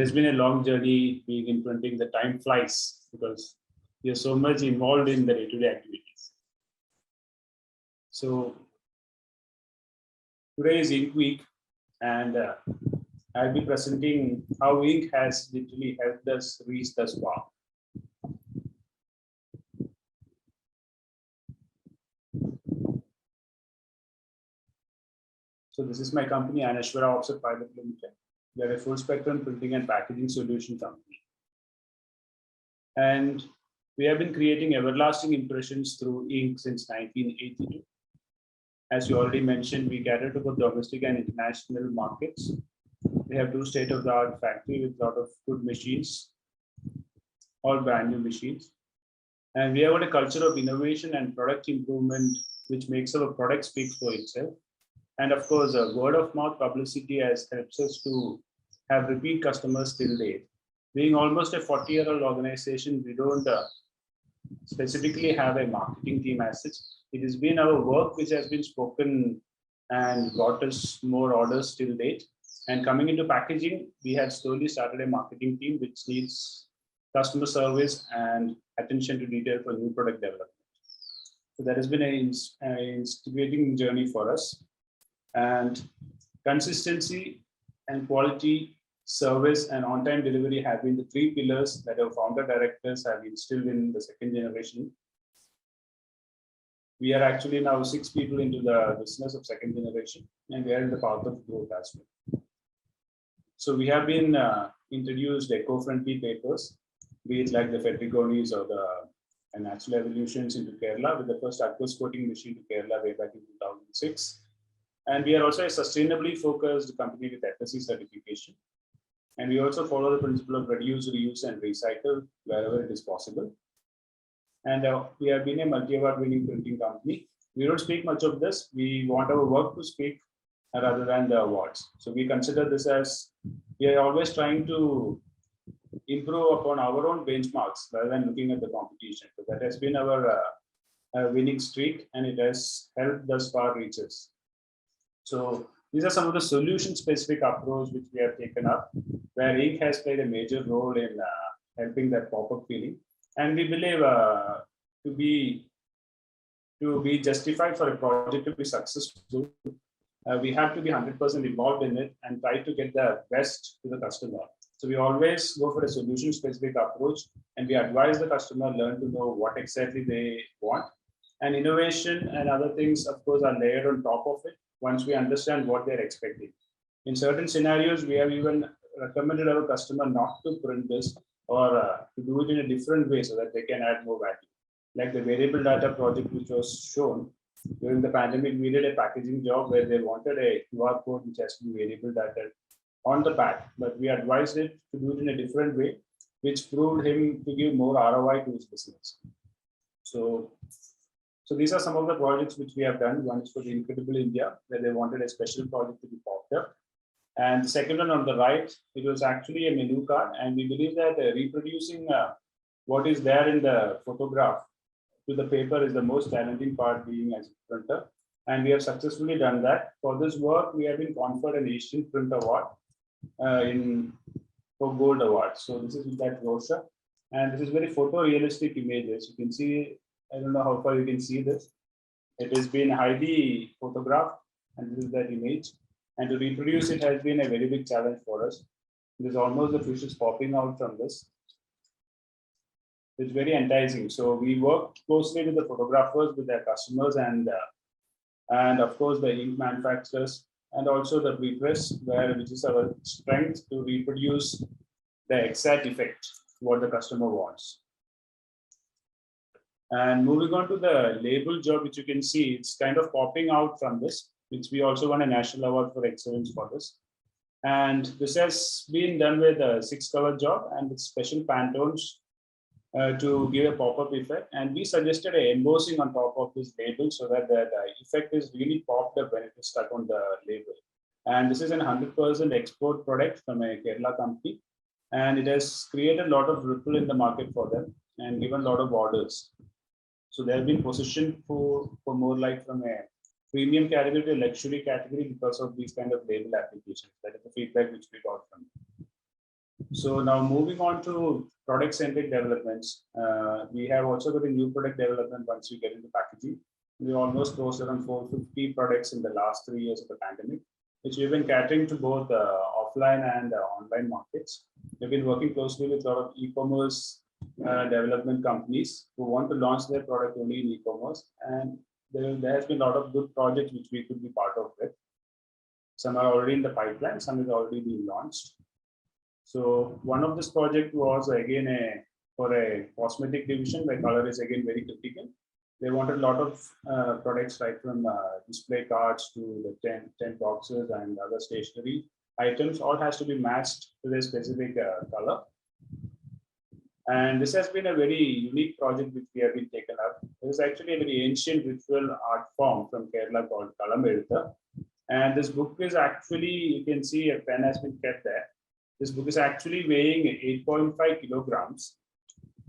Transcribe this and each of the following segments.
has been a long journey being in printing. The time flies because we are so much involved in the day-to-day activities. So today is Ink Week, and I'll be presenting how ink has literally helped us reach thus far. So this is my company, Anaswara Offset Private Limited. We are a full spectrum printing and packaging solution company. And we have been creating everlasting impressions through ink since 1982. As you already mentioned, we cater to both domestic and international markets. We have 2 state-of-the-art factory with a lot of good machines, all brand new machines. And we have got a culture of innovation and product improvement, which makes our product speak for itself. And of course, word of mouth publicity has helped us to have repeat customers till date. Being almost a 40-year-old organization, we don't specifically have a marketing team as such. It has been our work which has been spoken and got us more orders till date. And coming into packaging, we have slowly started a marketing team which needs customer service and attention to detail for new product development. So that has been an instigating journey for us. And consistency and quality, service, and on-time delivery have been the 3 pillars that our founder directors have instilled in the second generation. We are actually now 6 people into the business of second generation, and we are in the path of growth as well. So we have been introduced eco-friendly papers, be it like the Fetrigonis or the natural evolutions into Kerala, with the first aqueous coating machine to Kerala way back in 2006. And we are also a sustainably focused company with FSC certification. And we also follow the principle of reduce, reuse, and recycle wherever it is possible. And we have been a multi-award winning printing company. We don't speak much of this. We want our work to speak rather than the awards. So we consider this as, we are always trying to improve upon our own benchmarks rather than looking at the competition. So that has been our winning streak, and it has helped thus far reach us. So these are some of the solution-specific approach which we have taken up, where ink has played a major role in helping that pop-up feeling. And we believe to be justified for a project to be successful, we have to be 100% involved in it and try to get the best to the customer. So we always go for a solution-specific approach, and we advise the customer learn to know what exactly they want. And innovation and other things, of course, are layered on top of it once we understand what they're expecting. In certain scenarios, we have even recommended our customer not to print this or to do it in a different way so that they can add more value. Like the variable data project which was shown during the pandemic, we did a packaging job where they wanted a QR code which has to be variable data on the pack, but we advised it to do it in a different way, which proved him to give more ROI to his business. So these are some of the projects which we have done. One is for the Incredible India, where they wanted a special project to be popped up. And the second one on the right, it was actually a menu card. And we believe that reproducing what is there in the photograph to the paper is the most challenging part, being as a printer. And we have successfully done that. For this work, we have been conferred an Asian Print Award for Gold Award. So this is with that brochure. And this is very photorealistic images. You can see, I don't know how far you can see this. It has been highly photographed, and this is that image. And to reproduce it has been a very big challenge for us. There's almost the fishes popping out from this. It's very enticing. So we work closely with the photographers, with their customers, and of course the ink manufacturers, and also the prepress, which is our strength to reproduce the exact effect what the customer wants. And moving on to the label job, which you can see, it's kind of popping out from this, which we also won a national award for excellence for this. And this has been done with a 6-cover job and with special Pantones to give a pop-up effect. And we suggested a embossing on top of this label so that the effect is really popped up when it is stuck on the label. And this is a 100% export product from a Kerala company. And it has created a lot of ripple in the market for them and given a lot of orders. So they have been positioned for more like from a premium category to luxury category because of these kind of label applications. That is the feedback which we got from them. So now moving on to product-centric developments, we have also got a new product development once we get into packaging. We almost closed around 450 products in the last 3 years of the pandemic, which we've been catering to both offline and online markets. We've been working closely with a lot of e-commerce development companies who want to launch their product only in e-commerce, and there has been a lot of good projects which we could be part of it. Some are already in the pipeline, some is already being launched. So one of this project was again for a cosmetic division where color is again very critical. They wanted a lot of products right from display cards to the tent boxes and other stationery items. All has to be matched to their specific color. And this has been a very unique project which we have been taken up. It is actually a very ancient ritual art form from Kerala called kalamezhuthu. And this book is actually, you can see a pen has been kept there. This book is actually weighing 8.5 kilograms.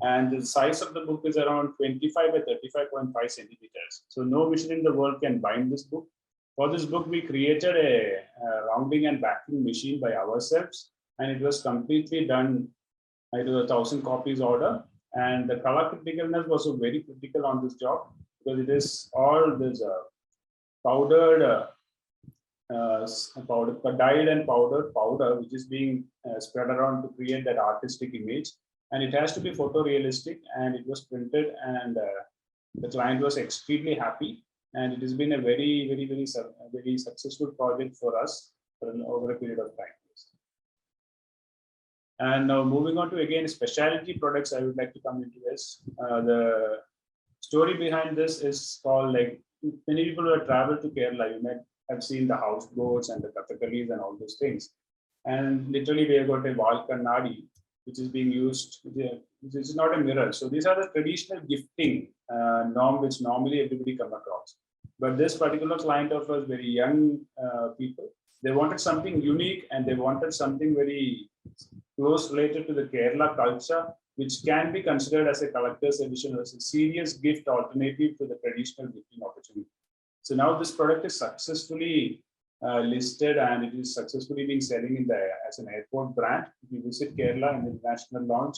And the size of the book is around 25 by 35.5 centimeters. So no machine in the world can bind this book. For this book, we created a rounding and backing machine by ourselves. And it was completely done. I did 1,000 copies order. And the color criticalness was also very critical on this job because it is all this powdered dyed and powdered powder, which is being spread around to create that artistic image. And it has to be photorealistic, and it was printed, and the client was extremely happy. And it has been a very successful project for us for over a period of time. And now moving on to again specialty products, I would like to come into this. The story behind this is called, like, many people who have traveled to Kerala, you might have seen the houseboats and the Kathakalis and all those things. And literally they have got a wall kannadi, which is being used, which is not a mirror. So these are the traditional gifting norm which normally everybody come across. But this particular client of us, very young people, they wanted something unique and they wanted something very close related to the Kerala culture, which can be considered as a collector's edition or as a serious gift alternative to the traditional gifting opportunity. So now this product is successfully listed and it is successfully being selling as an airport brand. If you visit Kerala in the international launch,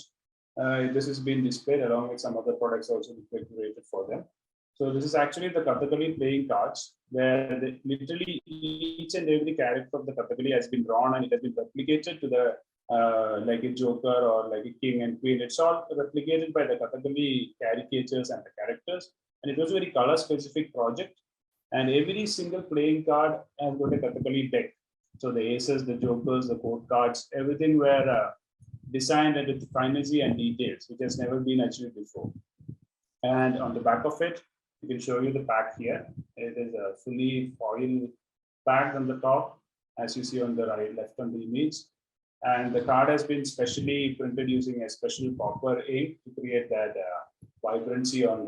this has been displayed along with some other products also curated for them. So this is actually the Kathakali playing cards, where literally each and every character of the Kathakali has been drawn and it has been replicated to the like a joker or like a king and queen. It's all replicated by the Kathakali caricatures and the characters. And it was a very color specific project. And every single playing card has got a Kathakali deck. So the aces, the jokers, the court cards, everything were designed with finesse and details, which has never been achieved before. And on the back of it, we can show you the pack here. It is a fully foil packed on the top, as you see on the right, left on the image. And the card has been specially printed using a special copper ink to create that vibrancy on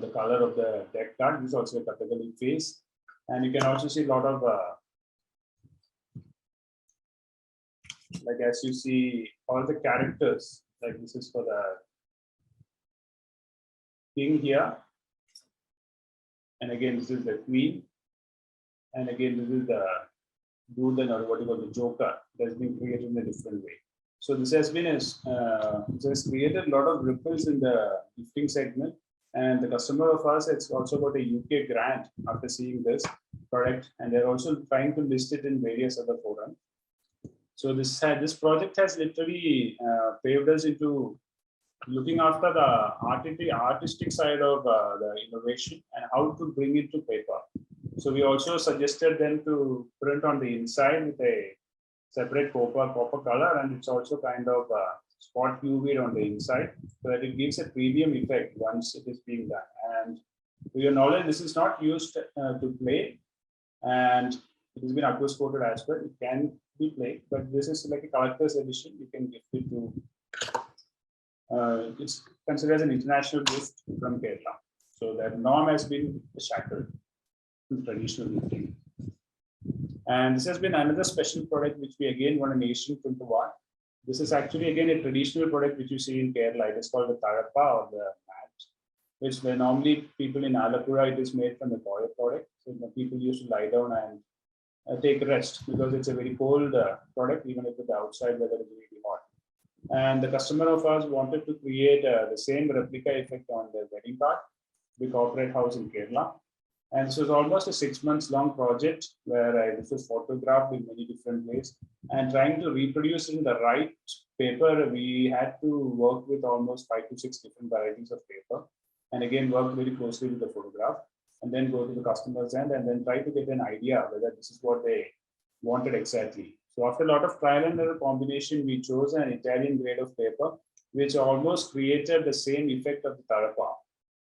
the color of the deck card. This is also a Kathakali face. And you can also see a lot of, like as you see, all the characters, like this is for the king here. And again, this is the queen. And again, this is the Duden, or what you call the joker, that has been created in a different way. So this has been this has created a lot of ripples in the gifting segment. And the customer of ours has also got a UK grant after seeing this product, and they're also trying to list it in various other forums. So this project has literally paved us into looking after the artistic side of the innovation and how to bring it to paper. So we also suggested them to print on the inside with a separate copper color, and it's also kind of spot UV on the inside, so that it gives a premium effect once it is being done. And to your knowledge, this is not used to play, and it has been aqueous coated as well. It can be played, but this is like a collector's edition. You can gift it to. It's considered as an international gift from Kerala. So that norm has been shattered in traditional gifting. And this has been another special product which we again won an Asian Print Award. This is actually again a traditional product which you see in Kerala. It is called the Tarappa, or the mat, which where normally people in Alappuzha, it is made from a boya product. So people used to lie down and take rest because it's a very cold product, even if the outside weather is very And the customer of ours wanted to create the same replica effect on the wedding card, big corporate house in Kerala. And this was almost a 6 months long project where this was photographed in many different ways and trying to reproduce in the right paper. We had to work with almost 5 to 6 different varieties of paper, and again work very closely with the photograph, and then go to the customer's end and then try to get an idea whether this is what they wanted exactly. So after a lot of trial and error combination, we chose an Italian grade of paper, which almost created the same effect of the tarapa.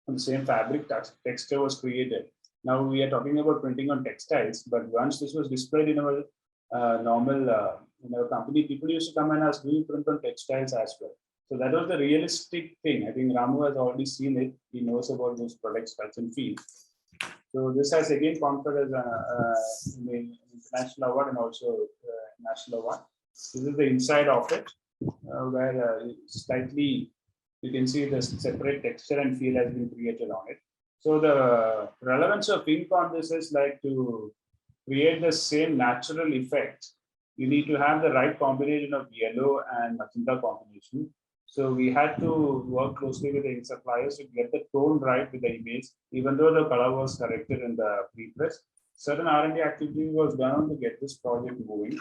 And the same fabric texture was created. Now we are talking about printing on textiles, but once this was displayed in our normal in our company, people used to come and ask, do you print on textiles as well? So that was the realistic thing. I think Ramu has already seen it. He knows about those products, touch and feel. So this has again conferred as an international award and also national award. This is the inside of it, where slightly you can see the separate texture and feel has been created on it. So the relevance of ink on this is like to create the same natural effect. You need to have the right combination of yellow and magenta combination. So we had to work closely with the ink suppliers to get the tone right with the image, even though the color was corrected in the pre-press. Certain R&D activity was done to get this project moving.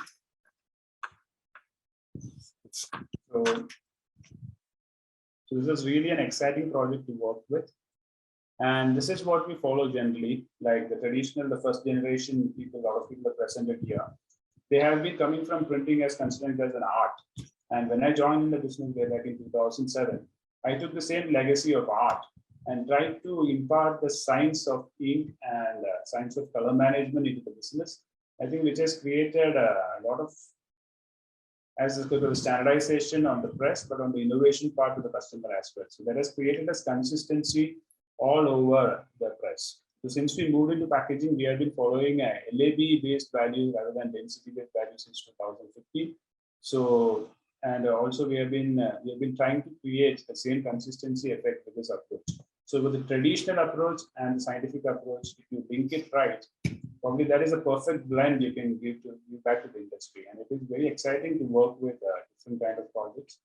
So this is really an exciting project to work with. And this is what we follow generally, like the traditional, the first generation people, a lot of people are presented here. They have been coming from printing as considered as an art. And when I joined in the business way back in 2007, I took the same legacy of art and tried to impart the science of ink and science of color management into the business. I think which has created a lot of, as is the standardization on the press, but on the innovation part of the customer as well. So that has created a consistency all over the press. So since we moved into packaging, we have been following a LAB-based value rather than density-based value since 2015. So, and also we have been trying to create the same consistency effect with this approach. So with the traditional approach and the scientific approach, if you link it right, probably that is a perfect blend you can give back to the industry. And it is very exciting to work with different kind of projects.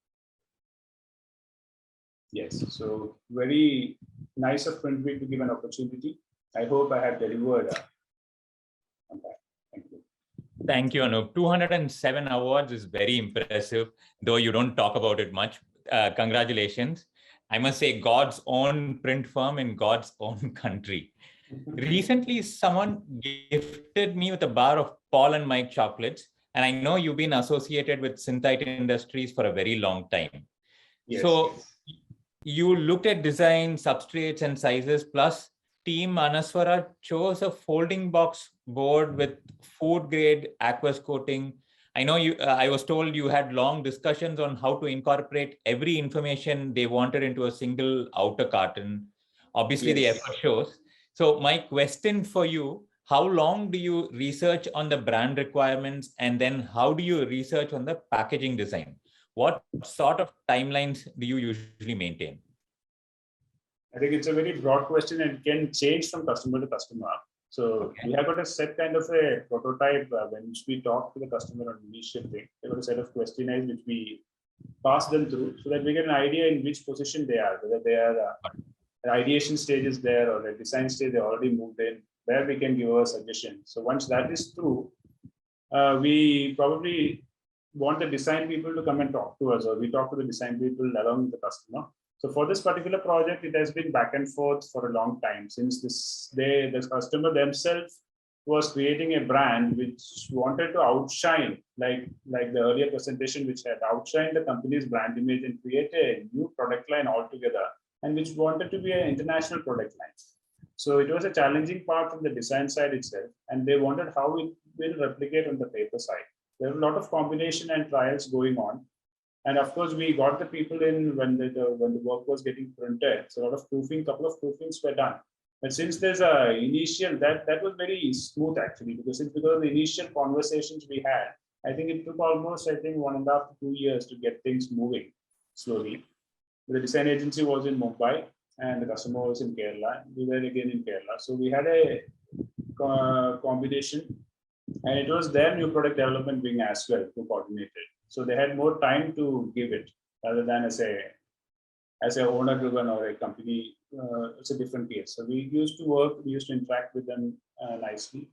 Yes, so very nice of InkWeek to give an opportunity. I hope I have delivered on that. Thank you. Thank you, Anoop. 207 awards is very impressive, though you don't talk about it much. Congratulations. I must say, God's own print firm in God's own country. Recently, someone gifted me with a bar of Paul and Mike chocolates, and I know you've been associated with Synthite Industries for a very long time. Yes, so yes. You looked at design, substrates, and sizes, plus Team Anaswara chose a folding box board with food grade aqueous coating. I know I was told you had long discussions on how to incorporate every information they wanted into a single outer carton. Obviously, the effort shows. So my question for you, how long do you research on the brand requirements, and then how do you research on the packaging design? What sort of timelines do you usually maintain? I think it's a very broad question and can change from customer to customer. So we have got a set kind of a prototype when we talk to the customer on initial thing. They've got a set of questionnaires which we pass them through so that we get an idea in which position they are, whether they are an ideation stage is there or a design stage they already moved in, where we can give a suggestion. So once that is through, we probably want the design people to come and talk to us, or we talk to the design people along with the customer. So for this particular project, it has been back and forth for a long time since the customer themselves was creating a brand which wanted to outshine, like the earlier presentation, which had outshined the company's brand image and create a new product line altogether, and which wanted to be an international product line. So it was a challenging part from the design side itself, and they wanted how it will replicate on the paper side. There were a lot of combination and trials going on. And of course, we got the people in when the work was getting printed. So a lot of proofing, couple of proofings were done. But since there's a initial, that was very smooth actually, because of the initial conversations we had, I think it took almost, 1.5 to 2 years to get things moving slowly. The design agency was in Mumbai and the customer was in Kerala. We were again in Kerala. So we had a combination, and it was their new product development wing as well who coordinated. So they had more time to give it rather than as a owner driven or a company. It's a different case. So we used to work, we used to interact with them nicely.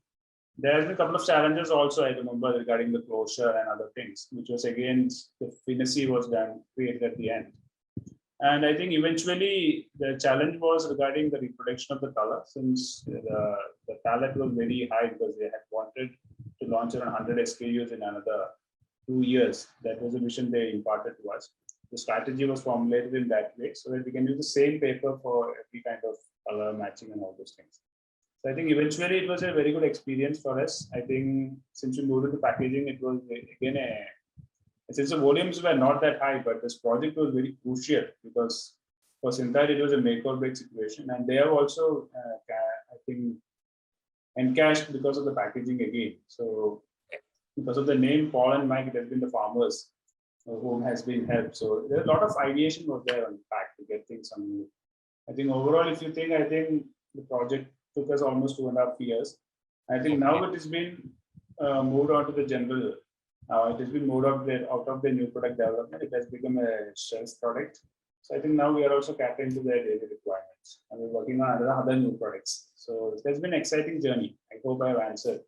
There has been a couple of challenges also, I remember, regarding the closure and other things, which was again, the finesse was done, created at the end. And I think eventually the challenge was regarding the reproduction of the color, since the palette was very high because they had wanted to launch around 100 SKUs in another 2 years. That was a vision they imparted to us. The strategy was formulated in that way so that we can use the same paper for every kind of color matching and all those things. So I think eventually it was a very good experience for us. I think since we moved into packaging, it was again since the volumes were not that high, but this project was very crucial because for Synthite it was a make or break situation, and they have also I think encashed because of the packaging again. So because of the name Paul and Mike, it has been the farmers whom has been helped. So there's a lot of ideation was there on the pack to get things on move. I think overall, if you think, I think the project took us almost 2.5 years. I think now it has been moved on to the general. It has been moved out of the new product development. It has become a shelf product. So I think now we are also catering to their daily requirements, and we're working on other new products. So it has been an exciting journey. I hope I have answered